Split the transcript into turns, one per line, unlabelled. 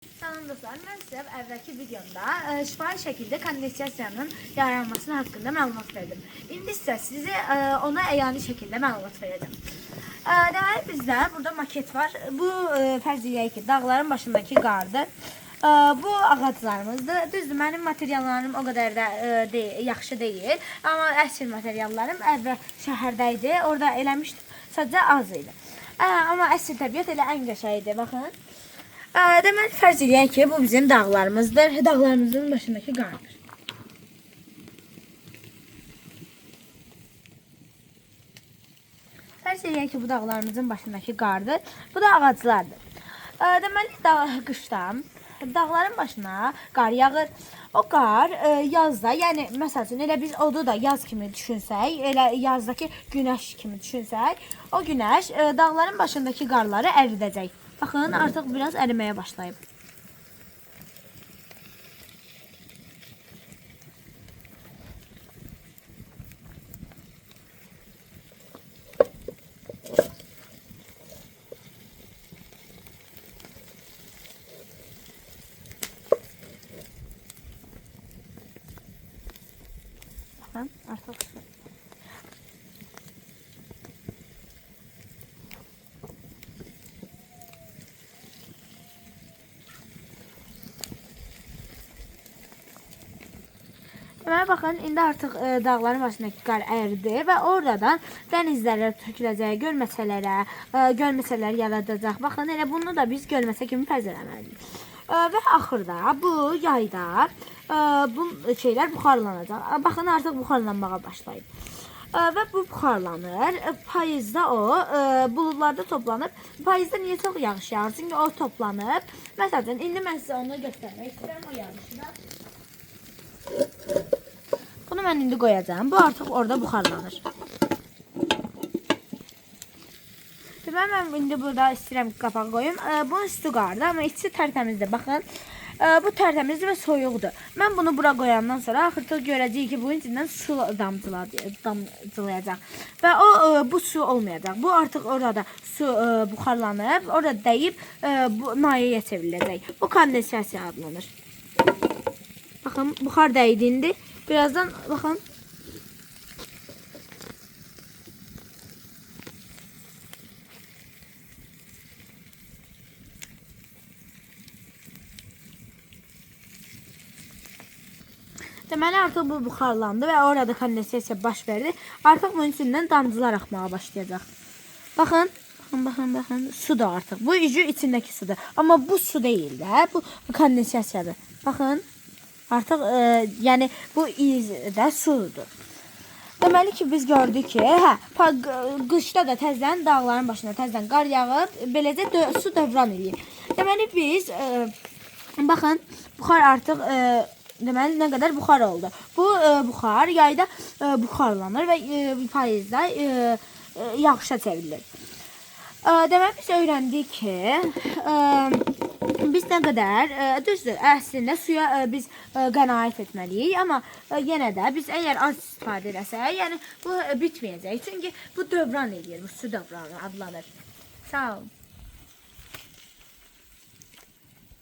Salam dostlar, mən sizə əvvəlki videomda şifahi şəkildə kondensasiyanın yaranması haqqında məlumat verdim. İndi isə sizə ona əyani şəkildə məlumat verəcəm. Deməli, bizdə burada maket var. Bu fərz edək ki, dağların başındakı qardır. Bu ağaclarımızdır. Düzdür, mənim materiallarım o qədər də yaxşı deyil. Amma əsl materiallarım əvvəl şəhərdə idi. Orada eləmişdim, sadəcə az idi. Amma əsl təbiət elə ən qəşəngdir, baxın. Deməli, fərz edək ki, bu bizim dağlarımızdır. Dağlarımızın başındakı qardır. Fərz edək ki, bu dağlarımızın başındakı qardır. Bu da ağaclardır. Deməli, qışda dağların başına qar yağır. O qar yazda, yəni məsəl üçün elə biz odu da yaz kimi düşünsək, elə yazdakı günəş kimi düşünsək, o günəş dağların başındakı qarları əridəcək. Baxın, artıq biraz əriməyə başlayıb. Baxın, artıq Deməli, baxın, indi artıq dağların başındakı qar əridi və oradan dənizlərə töküləcək, gölməçələr yaradacaq. Baxın, elə bunu da biz gölməçə kimi fərz eləməliyik. Və axırda bu yayda bu şeylər buxarlanacaq. Baxın, artıq buxarlanmağa başlayıb. Və bu buxarlanır. Payızda o buludlarda toplanıb. Payızda niyə çox yağış yağır? Çünki o toplanıb. Məsələn, indi mən sizə onu göstərmək istəyirəm o yağışı da. Bunu mən indi qoyacağım. Bu artıq orada buxarlanır. Deməli, mən indi burada istəyirəm qapağı qoyum. Bunun üstü qardır, amma içi tərtəmizdir. Baxın, bu tərtəmizdir və soyuqdur. Mən bunu bura qoyandan sonra axırda görəcəyik ki, bunun içindən su damcılayacaq. Və bu su olmayacaq. Bu artıq orada su buxarlanıb, orada dəyib mayaya çevriləcək. Bu kondensasiya adlanır. Baxın, buxar dəydi indi. Birazdan baxın. Deməli, artıq bu buxarlandı və orada kondensasiya baş verdi. Artıq bunun içindən damcılar axmağa başlayacaq. Baxın. Baxın. Su da artıq. Bu içindəki sudur. Amma bu su deyil də. Bu kondensasiyadır. Baxın. Artıq, yəni bu izdə sudur. Deməli ki, biz gördük ki, qışda da təzdən dağların başına təzdən qar yağıb, beləcə su dövran edir. Deməli biz, baxın, buxar artıq, deməli nə qədər buxar oldu. Bu buxar yayda buxarlanır və payızda yağışa çevrilir. Deməli biz öyrəndik ki, biz nə qədər, düzdür, əslində suya biz qənaət etməliyik, amma yenə də biz əgər az istifadə edəsək, yəni bu bitməyəcək. Çünki bu dövran edir, bu su dövranı adlanır. Sağ olun.